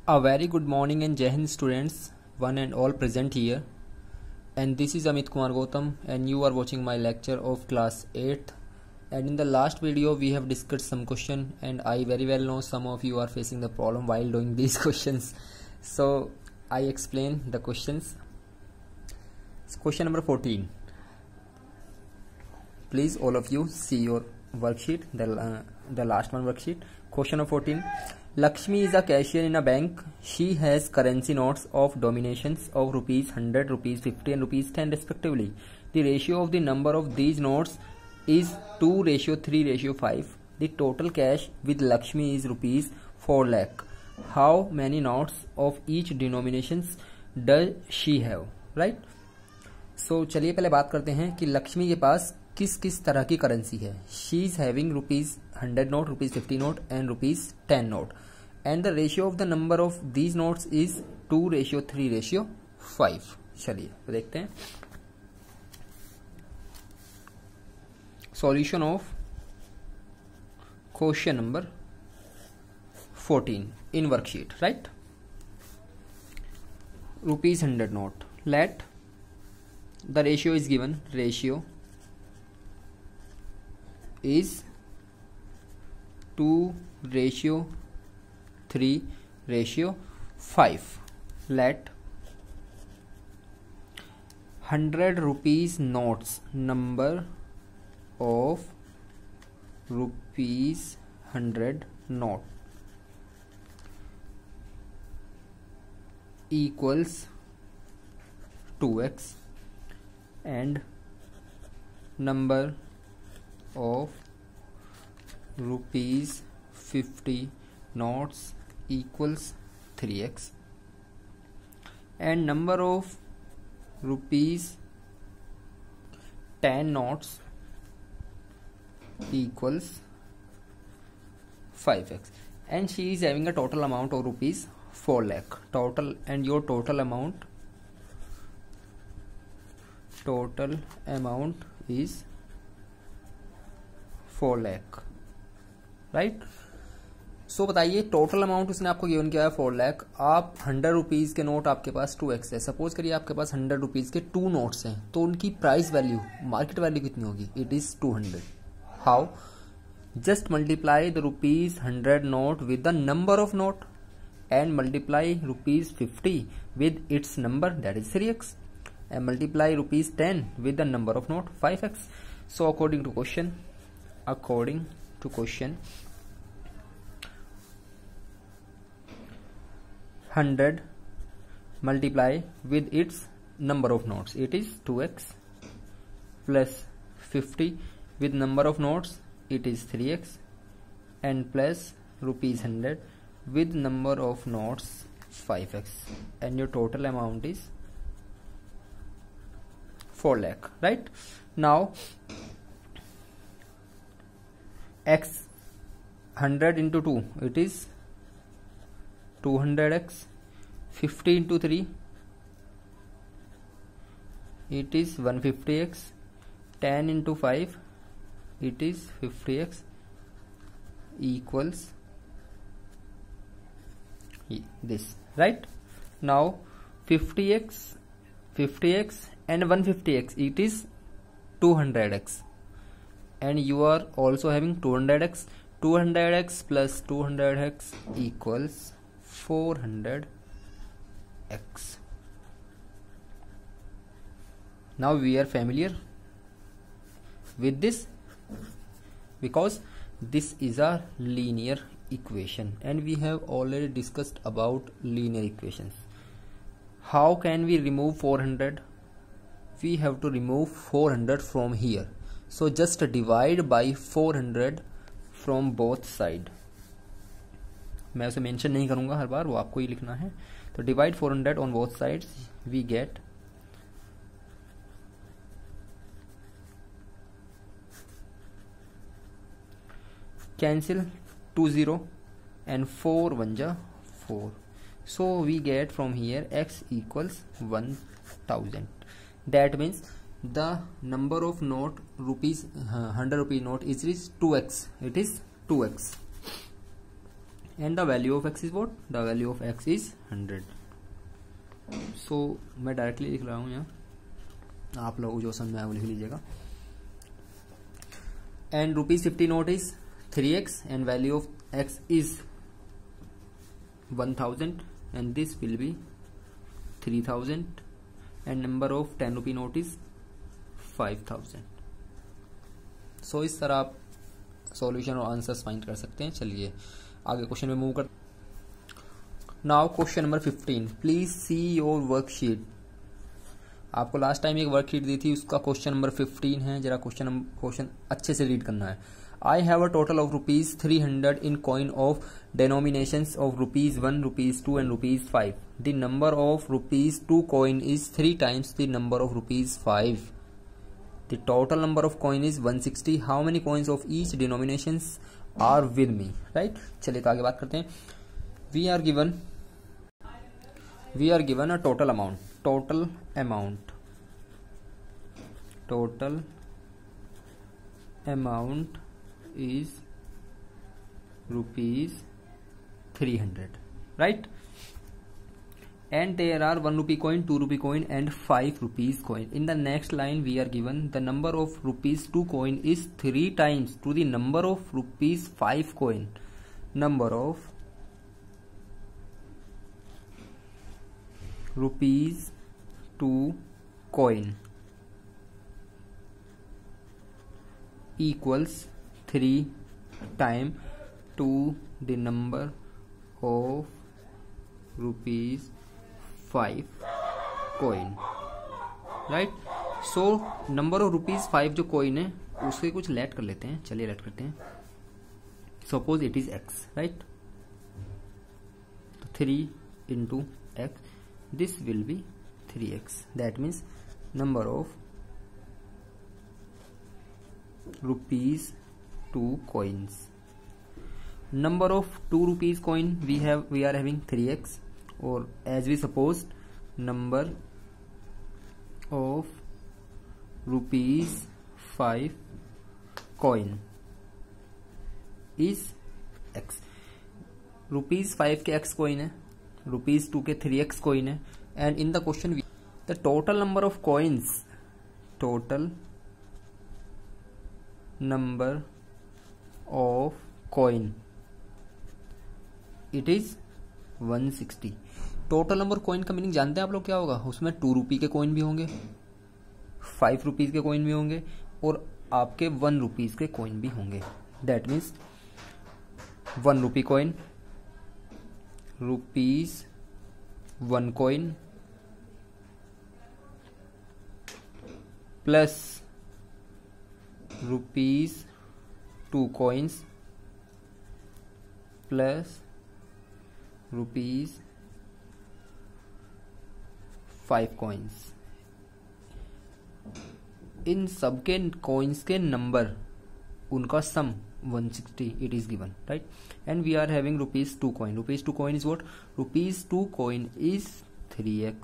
A very good morning and Jai Hind students, one and all present here. And this is Amit Kumar Gautam and you are watching my lecture of class 8th. And in the last video we have discussed some question and I very well know some of you are facing the problem while doing these questions. So I explain the questions. Question number 14. Please all of you see your worksheet, the last one worksheet. Question number 14. Lakshmi is a cashier in a bank. She has currency notes of denominations of rupees 100, rupees 50 and rupees 10 respectively. The ratio of the number of these notes is 2:3:5. The total cash with Lakshmi is rupees 4 lakh. How many notes of each denominations does she have? Right? So चलिए पहले बात करते हैं कि लक्ष्मी के पास किस किस तरह की करेंसी है. She is having rupees 100 note, rupees 50 note and rupees 10 note and the ratio of the number of these notes is 2:3:5. चलिए तो देखते हैं solution of question number 14 in worksheet. Right, rupees 100 note. Let the ratio is given. Ratio is 2:3:5. Let 100 rupees notes, number of rupees 100 note equals 2x and number of rupees 50 notes equals 3x and number of rupees 10 notes equals 5x and she is having a total amount of rupees 4 lakh. Total and your total amount is 4 lakh. Right. सो बताइए total amount उसने आपको given किया है 4 लाख. आप 100 rupees के note आपके पास 2x है. Suppose करिए आपके पास 100 रुपीज के 2 नोट्स हैं तो उनकी प्राइस वैल्यू, मार्केट वैल्यू कितनी होगी? It is 200. How? Just multiply the rupees 100 note with the number of note and multiply rupees 50 with its number, that is 3x. and multiply rupees 10 with the number of note 5x. So according to question 100 multiply with its number of notes, it is 2x, plus 50 with number of notes, it is 3x, and plus rupees 100 with number of notes 5x, and your total amount is 4 lakh. Right? Now x 100 into 2, it is 200x. 50 into 3, it is 150x. 10 into 5, it is 50x equals this. Right? Now 50x and 150x, it is 200x, and you are also having 200x. 200x plus 200x equals 400x. Now we are familiar with this because this is a linear equation and we have already discussed about linear equations. How can we remove 400? We have to remove 400 from here. So just divide by 400 from both side. मैं उसे mention नहीं करूंगा हर बार, वो आपको ही लिखना है. तो divide 400 on both sides. We get cancel 20 and 4 1 ja 4. So we get from here x equals 1000. That means the number of note rupees 100 rupee note is 2x. It is 2x. and the value of x is what? The value of x is 100. So मैं directly लिख रहा हूँ यहाँ, आप लोग जो समझ में आए वो लिख लीजिएगा. And ₹50 note is 3x and value of x is 1000 and this will be 3000 and number of 10 rupee note is 5000. So इस तरह आप सॉल्यूशन और आंसर्स फाइंड कर सकते हैं. चलिए आगे क्वेश्चन में मूव कर. Now question number 15. Please see your worksheet. आपको लास्ट टाइम एक वर्कशीट दी थी, उसका क्वेश्चन नंबर 15 है. जरा क्वेश्चन अच्छे से रीड करना है. I have a total of ₹300 in coin of denominations of ₹1, ₹2 and ₹5. The number of ₹2 coin is 3 times the number of ₹5. The total number of coin is 160. How many coins of each denominations are with me? Right? चलिए आगे बात करते हैं. We are given a total amount. Total amount is ₹300, right? And there are 1 rupee coin, 2 rupee coin and 5 rupees coin. In the next line we are given the number of ₹2 coin is 3 times to the number of ₹5 coin. Number of ₹2 coin equals 3 times to the number of ₹5 coin, right? So number of ₹5 जो coin है उसके कुछ late कर लेते हैं. चलिए late करते हैं. Suppose it is x, right? तो 3 into x, this will be 3x. That means number of ₹2 coins. Number of 2 rupees coin we are having 3x, or as we supposed number of ₹5 coin is x. ₹5 के x coin है, ₹2 के 3x coin है, and in the question the total number of coins, total number of coin, it is 160. Total number coin का meaning जानते हैं आप लोग क्या होगा? उसमें 2 रुपी के कॉइन भी होंगे, 5 रुपीज के कॉइन भी होंगे और आपके 1 रुपीज के कॉइन भी होंगे. That means 1 rupee coin, ₹1 coin plus ₹2 coins plus ₹5 coins. इन सबके coins के नंबर, उनका सम 160 it is given, right? And we are having ₹2 coin. ₹2 coin is what? ₹2 coin is 3x.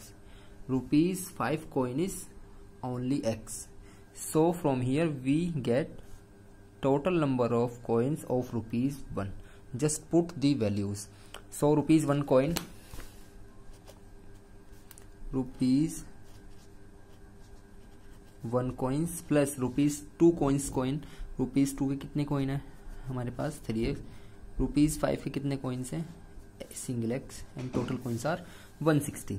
₹5 coin is only x. So from here we get total number of coins of ₹1. Just put the values. So ₹1 coin, ₹1 coins plus ₹2 coins coin. ₹2 के कितने coin है हमारे पास? 3x. ₹5 के कितने coins हैं? Single x. And total coins are 160.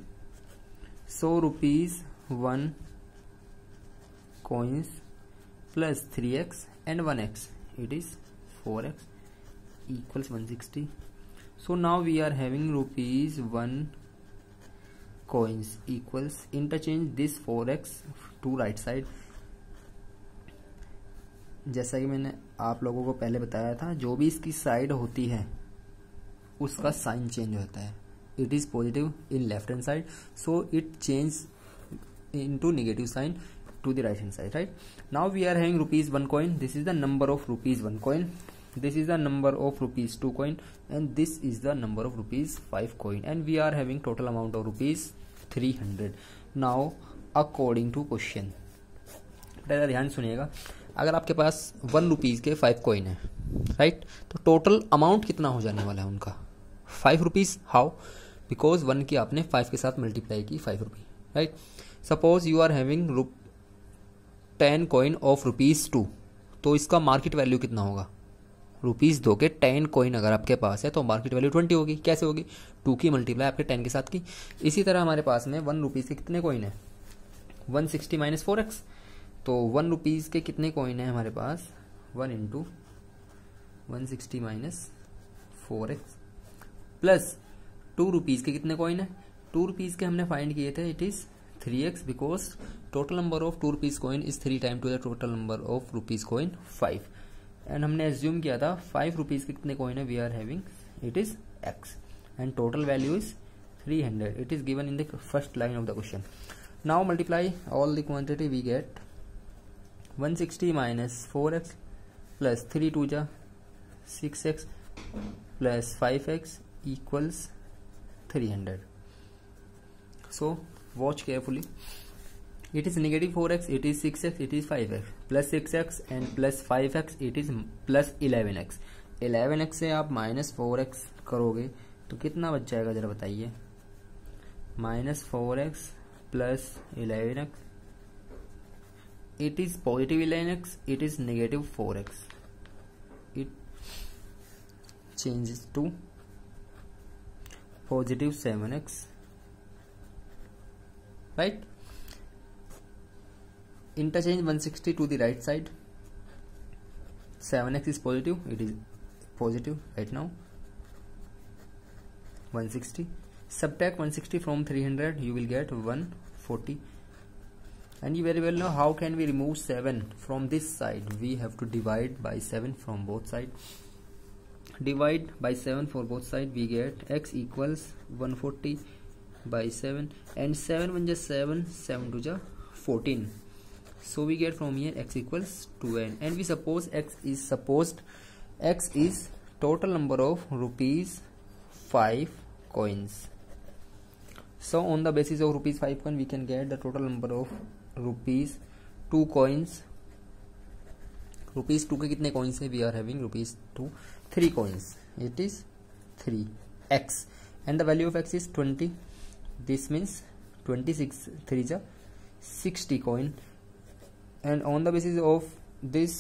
So ₹1 coins plus 3x and 1x, it is 4x equals 160. So now we are having ₹1 coins equals, interchange this 4x to right side. जैसा कि मैंने आप लोगों को पहले बताया था, जो भी इसकी साइड होती है उसका साइन चेंज होता है. It is positive in left hand side, so it change into negative sign to the right hand side, right? Now we are having ₹1 coin. This is the number of ₹1 coin. This is the number of ₹2 coin, and this is the number of ₹5 coin. And we are having total amount of ₹300. Now according to question, पहले ध्यान सुनिएगा. अगर आपके पास 1 rupees के 5 coin है, right, तो total amount कितना हो जाने वाला है उनका? ₹5 हाउ, बिकॉज 1 की आपने 5 के साथ मल्टीप्लाई की, ₹5, right. Suppose you are having 10 coin of ₹2, तो इसका मार्केट वैल्यू कितना होगा? ₹2 के 10 कॉइन अगर आपके पास है तो मार्केट वैल्यू 20 होगी। कैसे होगी? 2 की मल्टीप्लाई आपके 10 के साथ की। इसी तरह हमारे पास में ₹1 के कितने कॉइन है? 160 माइनस 4x, तो ₹1 के कितने कॉइन है हमारे पास? 1 इंटू 160 माइनस 4x प्लस ₹2 के कितने कॉइन है? ₹2 के हमने फाइंड किए थे, it is 3x, because total number of ₹2 coin is 3 time to the total number of ₹2 coin 5, and हमने एज्यूम किया था ₹5 के कितने कॉइन है we are having, it is x, and total value is 300. It is given in the first line of the question. Now multiply all the quantity, we get 160 minus 4x plus 3 2 जा 6x plus 5x equals 300. So watch carefully. It is negative 4x, it is 6x, it is 5x, plus 6x and plus 5x, it is plus 11x. 11x से आप minus 4x करोगे तो कितना बच जाएगा जरा बताइए? Minus 4x plus 11x, it is positive 11x, it is negative 4x. It changes to positive 7x, right? Interchange 160 to the right side. 7x is positive, it is positive right now. 160. Subtract 160 from 300, you will get 140. And you very well know how can we remove 7 from this side? We have to divide by 7 from both sides. Divide by 7 for both sides, we get x equals 140 by 7, and 7 1 just 7, 7 2 just 14. So we get from here x equals 2n, and we suppose x is total number of ₹5 coins. So on the basis of ₹5 coin, we can get the total number of ₹2 coins. ₹2 के कितने coins है? We are having ₹2 3 coins. It is 3x, and the value of x is 20. This means 26 3 is 60 coin, and on the basis of this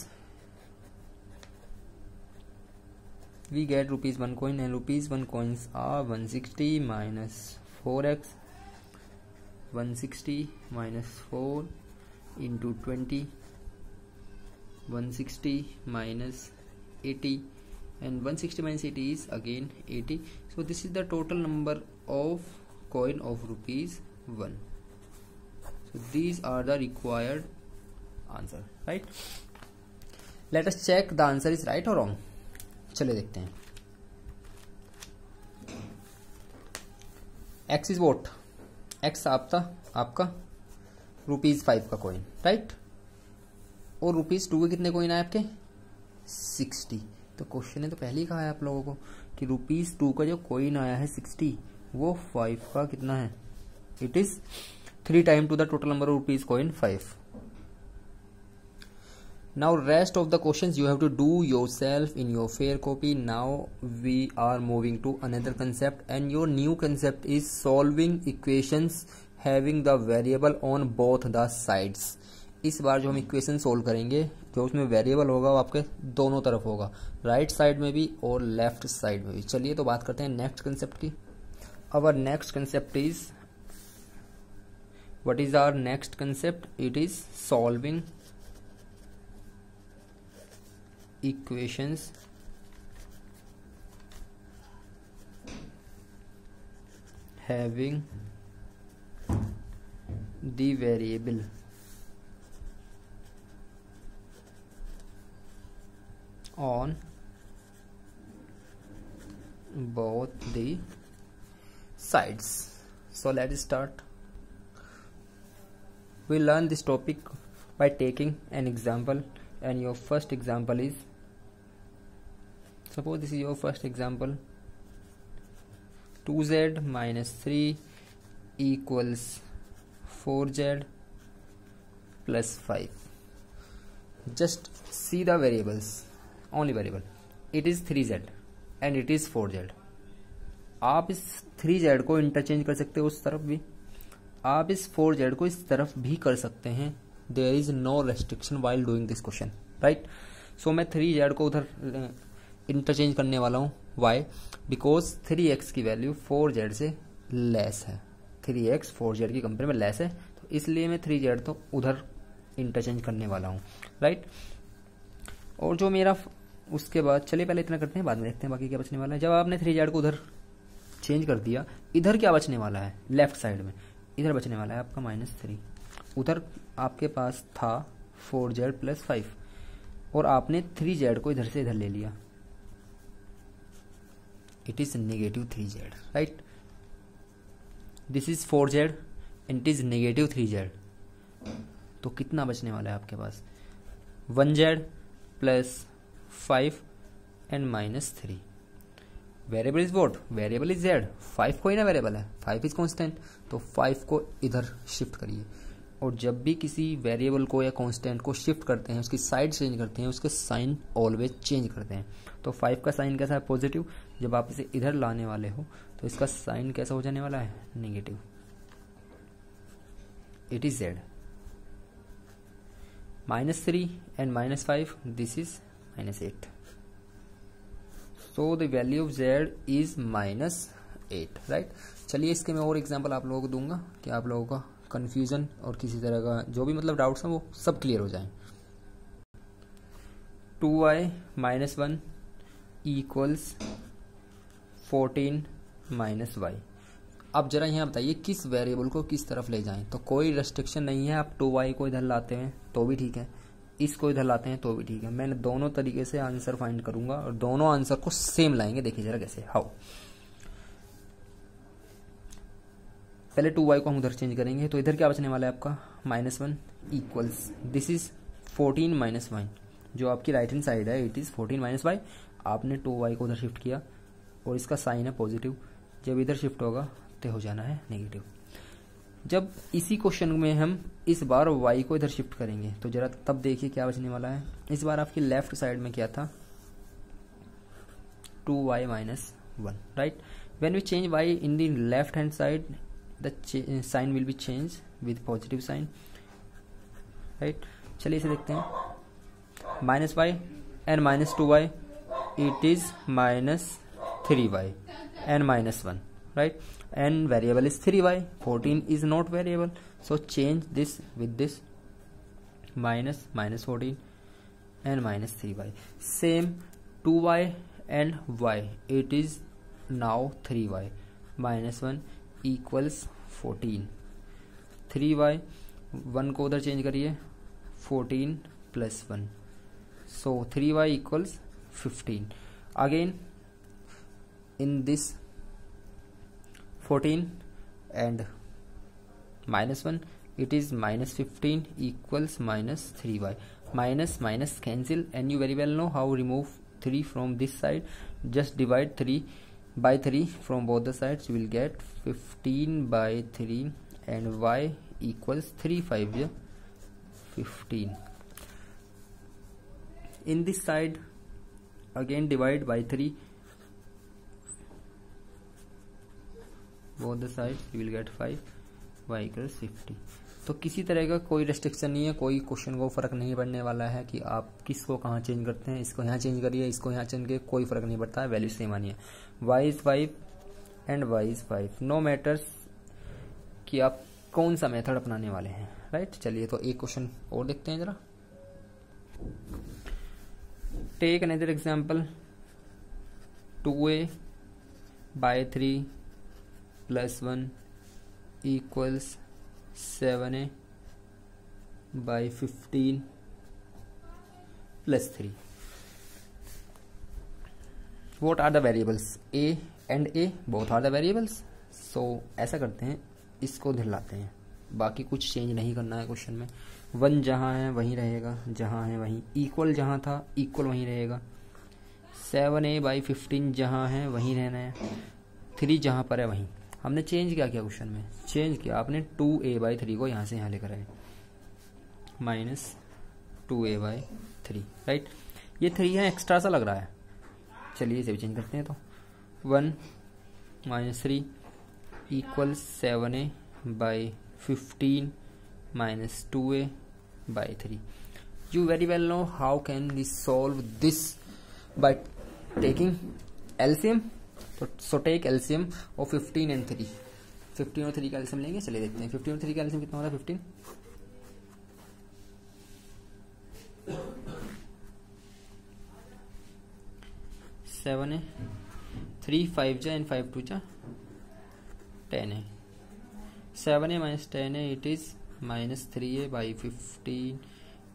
we get ₹1 coin, and ₹1 coins are 160 minus 4x, 160 minus 4 into 20, 160 minus 80, and 160 minus 80 is again 80. So this is the total number of coin of ₹1. So these are the required answer, right? Let us check the answer is right or wrong. चलिए देखते हैं. X is what? X आपका ₹5 का coin, right? और ₹2 के कितने coin आए आपके? 60. तो क्वेश्चन ने तो पहले ही कहा है आप लोगों को कि ₹2 का जो कॉइन आया है 60, वो 5 का कितना है? It is 3 time to the total number of ₹5 coin 5. Now rest of the questions you have to do yourself in your fair copy. Now we are moving to another concept, and your new concept is solving equations having the variable on both the sides. इस बार जो हम equation solve करेंगे, जो उसमें variable होगा वो आपके दोनों तरफ होगा, राइट साइड में भी और लेफ्ट साइड में भी. चलिए तो बात करते हैं नेक्स्ट कंसेप्ट की. Our next concept is, what is our next concept? It is solving equations having the variable on both the sides. So let's start. We learn this topic by taking an example, and your first example is, suppose this is your first example, 2z minus 3 equals 4z plus 5. Just see the variables, only variable. It is 3z and it is 4z. आप इस 3z को interchange कर सकते हो उस तरफ भी, आप इस 4z को इस तरफ भी कर सकते हैं। There is no restriction while doing this question, right. So मैं 3z को उधर इंटरचेंज करने वाला हूँ। वाई? बिकॉज 3x की वैल्यू 4z से लेस है, 3x 4z की कंपेयर में लेस है, तो इसलिए मैं 3z तो उधर इंटरचेंज करने वाला हूँ, राइट। और जो मेरा उसके बाद, चलिए पहले इतना करते हैं, बाद में देखते हैं बाकी क्या बचने वाला है। जब आपने 3z को उधर चेंज कर दिया, इधर क्या बचने वाला है? लेफ्ट साइड में इधर बचने वाला है आपका -3। उधर आपके पास था 4z + 5 और आपने 3z को इधर से इधर ले लिया, it is -3z, right. This is 4z and it is -3z। तो कितना बचने वाला है आपके पास? 1z + 5 and -3। Variable is what? Variable is z। 5 कोई ना वेरिएबल है, 5 इज कांस्टेंट, तो 5 को इधर शिफ्ट करिए। और जब भी किसी वेरिएबल को या कांस्टेंट को शिफ्ट करते हैं, उसकी साइड चेंज करते हैं, उसके साइन ऑलवेज चेंज करते हैं। तो 5 का साइन कैसा है? पॉजिटिव। जब आप इसे इधर लाने वाले हो तो इसका साइन कैसा हो जाने वाला है? Negative. It is z। -3 and -5, this is -8। So the value of z is -8, right. चलिए इसके मैं और एग्जांपल आप लोगों को दूंगा कि आप लोगों का कंफ्यूजन और किसी तरह का जो भी मतलब डाउट्स हैं वो सब क्लियर हो जाएं। 2y - 1 = 14 - y। अब जरा यहाँ बताइए किस वेरिएबल को किस तरफ ले जाएं। तो कोई रेस्ट्रिक्शन नहीं है, आप 2y को इधर लाते हैं तो भी ठीक है, इसको इधर लाते हैं तो भी ठीक है। मैंने दोनों तरीके से आंसर फाइंड करूंगा और दोनों आंसर को सेम लाएंगे। देखिए जरा कैसे, हाउ। पहले 2y को हम उधर चेंज करेंगे, तो इधर क्या बचने वाला है आपका? -1 इक्वल्स, दिस इज 14 - 1। जो आपकी राइट हैंड साइड है, इट इज 14 - y। आपने 2y को उधर शिफ्ट किया और इसका साइन है पॉजिटिव। जब इधर शिफ्ट होगा तो हो जाना है नेगेटिव। जब इसी क्वेश्चन में हम इस बार y को इधर शिफ्ट करेंगे तो जरा तब देखिए क्या बचने वाला है। इस बार आपकी लेफ्ट साइड में क्या था? 2y - 1, right. When we change y in the left hand side, the sign will be changed with positive sign, right। चलिए इसे देखते हैं। -y and -2y, it is -3y and -1, right, and variable is 3y, 14 is not variable, so change this with this, -14 and -3y, same 2y and y, it is now 3y, -1 equals 14, 3y, 1 को उधर change करिए, 14 + 1, सो 3y equals 15। Again in this 14 and -1, it is -15 equals -3y, minus cancel, and you very well know how remove 3 from this side. Just divide 3 by 3 from both the sides, you will get 15 by 3 and y equals 3 5 15. In this side again divide by 3 both the sides, you will get 5, y equals 50. तो किसी तरह का कोई restriction नहीं है, कोई question को फर्क नहीं पड़ने वाला है कि आप किसको कहाँ चेंज करते हैं। इसको यहाँ चेंज करिए, इसको यहाँ चेंज करिए, कोई फर्क नहीं पड़ता है, वैल्यू सेम आनी है। y is 5 and y is 5, no matters कि आप कौन सा मेथड अपनाने वाले हैं, राइट। चलिए तो एक क्वेश्चन और देखते हैं जरा। Take another example, 2a by 3 + 1 equals 7a by 15 + 3. What are the variables? a and a both are the variables. So ऐसा करते हैं, इसको इधर लाते हैं, बाकी कुछ चेंज नहीं करना है क्वेश्चन में। 1 जहाँ है वहीं रहेगा, जहाँ है वहीं, इक्वल जहाँ था इक्वल वहीं रहेगा, 7a by 15 जहाँ है वहीं रहना है, 3 जहाँ पर है वहीं। हमने चेंज क्या किया क्वेश्चन में? चेंज किया आपने 2a by 3 को यहाँ से यहाँ लेकर आए, -2a by 3, राइट। ये 3 है, एक्स्ट्रा सा लग रहा है, चलिए इसे भी चेंज करते हैं। तो 1 minus 3 equals 7a by 15 minus 2a by 3. You very well know how can we solve this by taking LCM. So take LCM of 15 and 3. 15 और 3 का LCM लेंगे, चलिए देखते हैं 15 और 3 का LCM कितना होता है. 15 7 है, 3 5 जा एंड 5 2 जा 10 है. 7a minus 10a, it is minus 3a by 15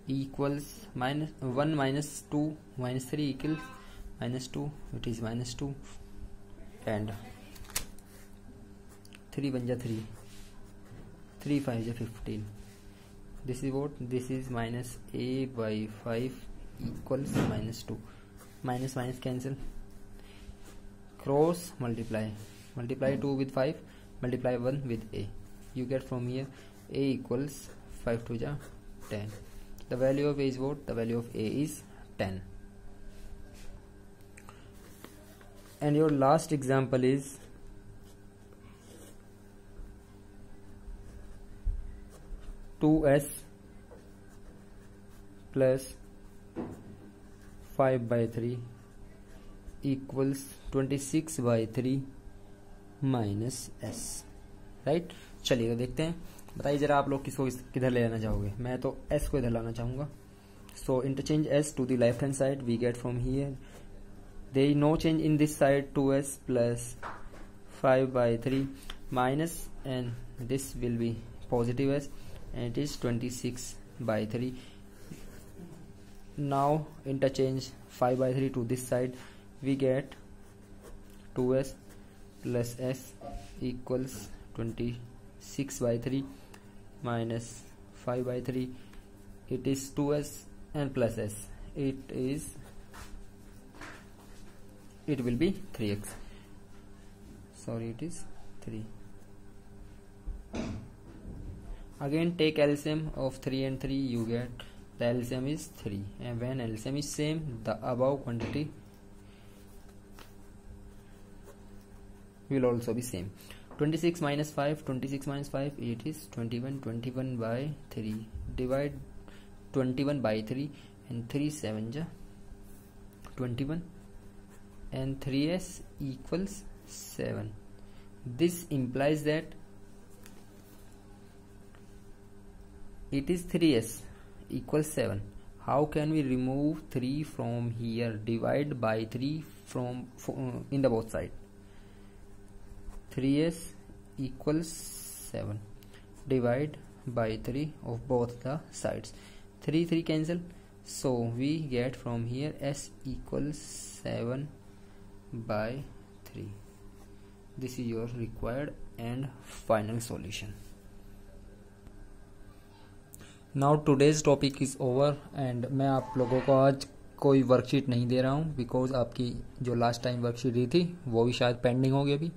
equals minus 1 minus 2 minus 3 equals minus 2, it is minus 2 and 3 1 जा 3, 3 5 जा 15. This is what? This is minus a by 5 equals minus 2. Minus minus cancel, cross multiply 2 with 5, multiply 1 with a. You get from here a equals 5 2 ja 10. The value of a is what? The value of a is 10. And your last example is (2s plus 5 by 3 equals 26 by 3 minus s. Right. चलिए देखते हैं, बताइए जरा आप लोग किसको किधर ले जाना चाहोगे. मैं तो s को इधर लाना चाहूँगा. So interchange s to the left hand side. We get from here there is no change in this side. 2s plus 5 by 3 minus and this will be positive s and it is 26 by 3. Now interchange 5 by 3 to this side. We get 2s plus s equals 26 by 3 minus 5 by 3. It is 2s and plus s. It will be 3x. Sorry, it is 3. Again take LCM of 3 and 3. You get the LCM is 3, and when LCM is same, the above quantity will also be same. 26 minus 5, 26 minus 5, it is 21. 21 by 3. Divide 21 by 3 and 3 7 ja 21 and 3s equals 7. This implies that it is 3s equals 7. How can we remove 3 from here? Divide by 3 from in the both side. 3s equals 7. Divide by 3 of both the sides. 3 3 cancel. So we get from here s equals 7 by 3. This is your required and final solution. Now today's topic is over and मैं आप लोगों को आज कोई worksheet नहीं दे रहा हूँ because आपकी जो लास्ट टाइम वर्कशीट दी थी वो भी शायद पेंडिंग होगी. अभी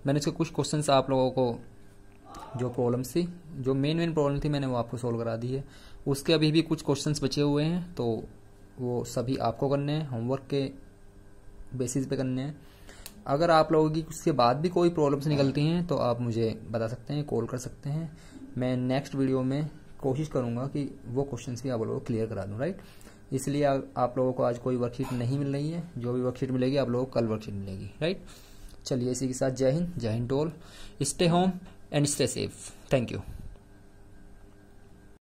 मैंने इसके कुछ क्वेश्चंस आप लोगों को जो प्रॉब्लम्स थी, जो मेन प्रॉब्लम थी, मैंने वो आपको सोल्व करा दी है. उसके अभी भी कुछ क्वेश्चंस बचे हुए हैं तो वो सभी आपको करने हैं, होमवर्क के बेसिस पे करने हैं. अगर आप लोगों की उसके बाद भी कोई प्रॉब्लम्स निकलती हैं तो आप मुझे बता सकते हैं, कॉल कर सकते हैं. मैं नेक्स्ट वीडियो में कोशिश करूंगा कि वो क्वेश्चंस भी आप लोगों को क्लियर करा दूं. राइट. इसलिए आप लोगों को आज कोई वर्कशीट नहीं मिल रही है. जो भी वर्कशीट मिलेगी आप लोगों को कल वर्कशीट मिलेगी. राइट. चलिए इसी के साथ जय हिंद to all. Stay home and stay safe. Thank you.